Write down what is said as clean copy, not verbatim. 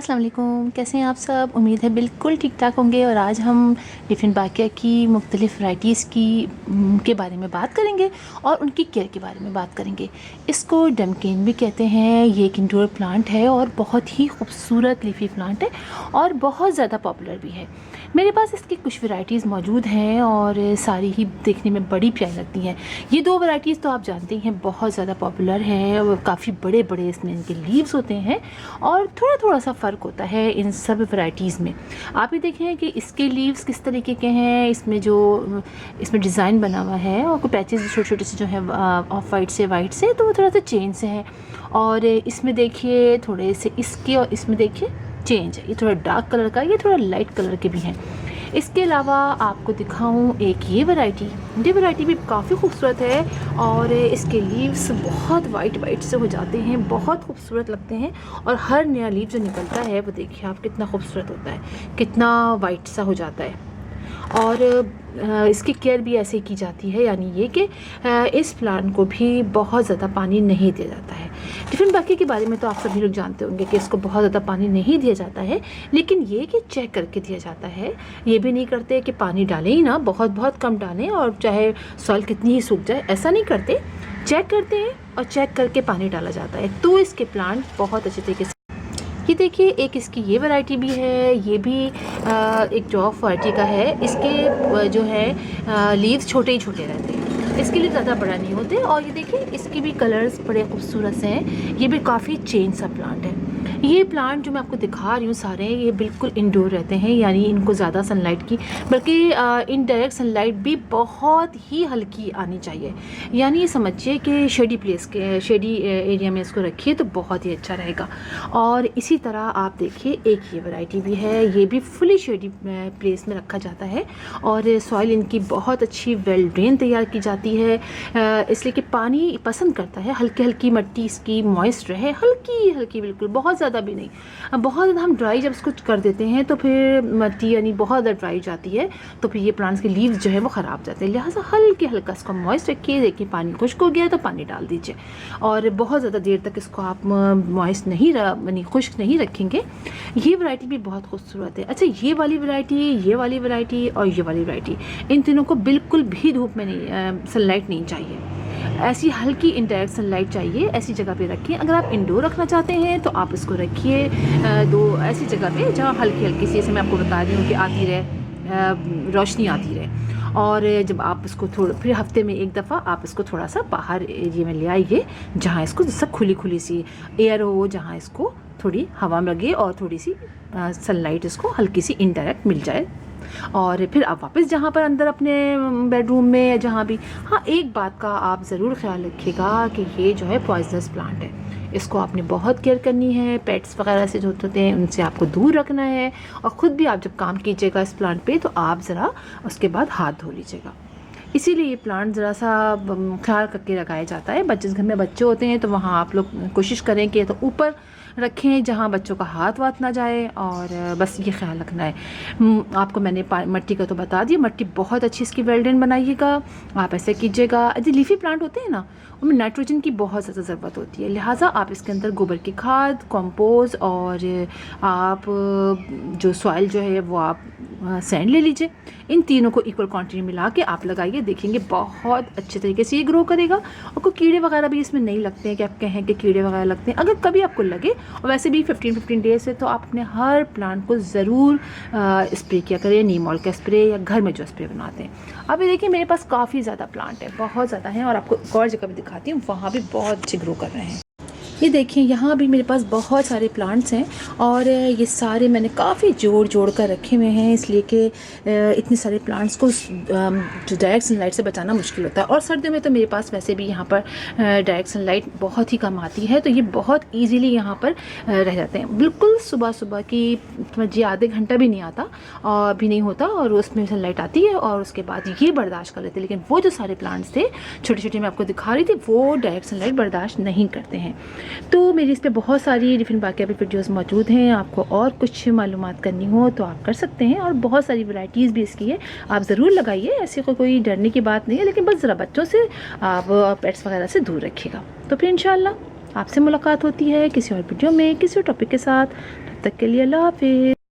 अस्सलाम वालेकुम, कैसे हैं आप सब। उम्मीद है बिल्कुल ठीक ठाक होंगे। और आज हम डिफरेंट बाकिया की मुख्तलिफ़ वैराइटीज़ की के बारे में बात करेंगे और उनकी केयर के बारे में बात करेंगे। इसको डमकेन भी कहते हैं। ये एक इंडोर प्लांट है और बहुत ही खूबसूरत लीफी प्लांट है और बहुत ज़्यादा पॉपुलर भी है। मेरे पास इसकी कुछ वैराइटीज़ मौजूद हैं और सारी ही देखने में बड़ी प्यारी लगती हैं। ये दो वैराइटीज़ तो आप जानते ही हैं, बहुत ज़्यादा पॉपुलर है और काफ़ी बड़े बड़े इसमें इनके लीव्स होते हैं और थोड़ा थोड़ा सा फ़र्क होता है इन सब वैराइटीज़ में। आप ये देखें कि इसके लीव्स किस तरीके के हैं, इसमें डिज़ाइन बना हुआ है और कुछ पैचेस छोटे छोटे से जो है ऑफ वाइट से तो वो थोड़ा सा चेंज से है। और इसमें देखिए थोड़े से इसके और इसमें देखिए चेंज है। ये थोड़ा डार्क कलर का, ये थोड़ा लाइट कलर के भी हैं। इसके अलावा आपको दिखाऊं एक ये वैरायटी भी काफ़ी खूबसूरत है और इसके लीव्स बहुत वाइट से हो जाते हैं, बहुत खूबसूरत लगते हैं। और हर नया लीव जो निकलता है वो देखिए आप कितना खूबसूरत होता है, कितना वाइट सा हो जाता है। और इसकी केयर भी ऐसे की जाती है, यानी ये कि इस प्लांट को भी बहुत ज़्यादा पानी नहीं दिया जाता है। डिफरेंट बाकी के बारे में तो आप सभी लोग जानते होंगे कि इसको बहुत ज़्यादा पानी नहीं दिया जाता है, लेकिन ये कि चेक करके दिया जाता है। ये भी नहीं करते कि पानी डालें ही ना, बहुत कम डालें और चाहे सॉइल कितनी ही सूख जाए, ऐसा नहीं करते। चेक करते हैं और चेक करके पानी डाला जाता है, तो इसके प्लांट बहुत अच्छे तरीके से। ये देखिए एक इसकी ये वैरायटी भी है, ये भी एक डॉफ वैरायटी का है। इसके जो है लीव्स छोटे ही छोटे रहते हैं, इसके लिए ज़्यादा बड़ा नहीं होते। और ये देखिए इसके भी कलर्स बड़े खूबसूरत से हैं। ये भी काफ़ी चेंज सा प्लांट है। ये प्लांट जो मैं आपको दिखा रही हूँ सारे, ये बिल्कुल इंडोर रहते हैं, यानी इनको ज़्यादा सनलाइट की बल्कि इनडायरेक्ट सनलाइट भी बहुत ही हल्की आनी चाहिए। यानी ये समझिए कि शेडी एरिया में इसको रखिए तो बहुत ही अच्छा रहेगा। और इसी तरह आप देखिए एक ये वैरायटी भी है, ये भी फुली शेडी प्लेस में रखा जाता है और सॉइल इनकी बहुत अच्छी वेल ड्रेन तैयार की जाती है, इसलिए कि पानी पसंद करता है। हल्की मट्टी इसकी मॉइस्ट रहे, हल्की बिल्कुल, बहुत ज़्यादा भी नहीं। बहुत ज़्यादा हम ड्राई जब इसको कर देते हैं तो फिर मट्टी यानी बहुत ज़्यादा ड्राई जाती है, तो फिर ये प्लांट्स के लीव्स जो है वो ख़राब जाते हैं। लिहाजा हल्का इसको मॉइस्ट रखिए। देखिए पानी खुश्क हो गया तो पानी डाल दीजिए और बहुत ज़्यादा देर तक इसको आप मॉइस्ट नहीं यानी खुश्क नहीं रखेंगे। ये वैरायटी भी बहुत खूबसूरत है। अच्छा, ये वाली वैरायटी और ये वाली वैरायटी, इन तीनों को बिल्कुल भी धूप में नहीं, सनलाइट नहीं चाहिए। ऐसी हल्की इनडायरेक्ट सनलाइट चाहिए, ऐसी जगह पे रखिए। अगर आप इंडोर रखना चाहते हैं तो आप इसको रखिए दो ऐसी जगह पे जहाँ हल्की सी, जैसे मैं आपको बता रही हूँ कि आती रहे, रोशनी आती रहे। और जब आप इसको फिर हफ्ते में एक दफ़ा आप इसको थोड़ा सा बाहर एरिया में ले आइए, जहाँ इसको सब खुली सी एयर हो, जहाँ इसको थोड़ी हवा लगे और थोड़ी सी सनलाइट इसको हल्की सी इनडायरेक्ट मिल जाए। और फिर आप वापस जहाँ पर अंदर अपने बेडरूम में जहाँ भी। हाँ, एक बात का आप ज़रूर ख्याल रखिएगा कि ये जो है पॉइजनस प्लांट है, इसको आपने बहुत केयर करनी है। पेट्स वगैरह से जो होते हैं उनसे आपको दूर रखना है और ख़ुद भी आप जब काम कीजिएगा इस प्लांट पे तो आप ज़रा उसके बाद हाथ धो लीजिएगा। इसीलिए ये प्लांट ज़रा सा ख्याल करके लगाया जाता है। जिस घर में बच्चे होते हैं तो वहाँ आप लोग कोशिश करें कि तो ऊपर रखें जहाँ बच्चों का हाथ वाथ ना जाए, और बस ये ख्याल रखना है। आपको मैंने मट्टी का तो बता दिया, मट्टी बहुत अच्छी इसकी वेल ड्रेन बनाइएगा। आप ऐसे कीजिएगा, जो लीफी प्लांट होते हैं ना, उनमें नाइट्रोजन की बहुत ज़्यादा ज़रूरत होती है। लिहाजा आप इसके अंदर गोबर की खाद, कंपोस्ट और आप जो सॉइल जो है वो आप सैंड ले लीजिए। इन तीनों को इक्वल क्वांटिटी मिला के आप लगाइए, देखेंगे बहुत अच्छे तरीके से ये ग्रो करेगा। और कोई कीड़े वगैरह भी इसमें नहीं लगते हैं कि आप कहें कि कीड़े वगैरह लगते हैं। अगर कभी आपको लगे, और वैसे भी 15 डेज से, तो आप अपने हर प्लांट को ज़रूर स्प्रे किया करें, नीमॉल का स्प्रे या घर में जो स्प्रे बनाते हैं। अब ये देखिए मेरे पास काफ़ी ज़्यादा प्लांट है, बहुत ज़्यादा हैं, और आपको एक और जगह भी दिखाती हूँ, वहाँ भी बहुत अच्छे ग्रो कर रहे हैं। ये देखिए यहाँ भी मेरे पास बहुत सारे प्लांट्स हैं और ये सारे मैंने काफ़ी जोड़ कर रखे हुए हैं, इसलिए कि इतने सारे प्लांट्स को जो डायरेक्ट सनलाइट से बचाना मुश्किल होता है। और सर्दियों में तो मेरे पास वैसे भी यहाँ पर डायरेक्ट सनलाइट बहुत ही कम आती है, तो ये बहुत ईजीली यहाँ पर रह जाते हैं। बिल्कुल सुबह की समझिए आधे घंटा भी नहीं आता और भी नहीं होता, और उसमें सनलाइट आती है और उसके बाद ये बर्दाश्त कर लेते हैं। लेकिन वो जो सारे प्लांट्स थे छोटे मैं आपको दिखा रही थी, वो डायरेक्ट सनलाइट बर्दाश्त नहीं करते हैं। तो मेरी इस पे बहुत सारी डिफरेंट बाकी भी वीडियोस मौजूद हैं। आपको और कुछ मालूमात करनी हो तो आप कर सकते हैं, और बहुत सारी वैरायटीज़ भी इसकी है, आप ज़रूर लगाइए। ऐसी कोई डरने की बात नहीं है, लेकिन बस ज़रा बच्चों से आप पेट्स वगैरह से दूर रखिएगा। तो फिर इंशाल्लाह आपसे मुलाकात होती है किसी और वीडियो में किसी और टॉपिक के साथ। तब तक के लिए अल्लाह हाफिज़।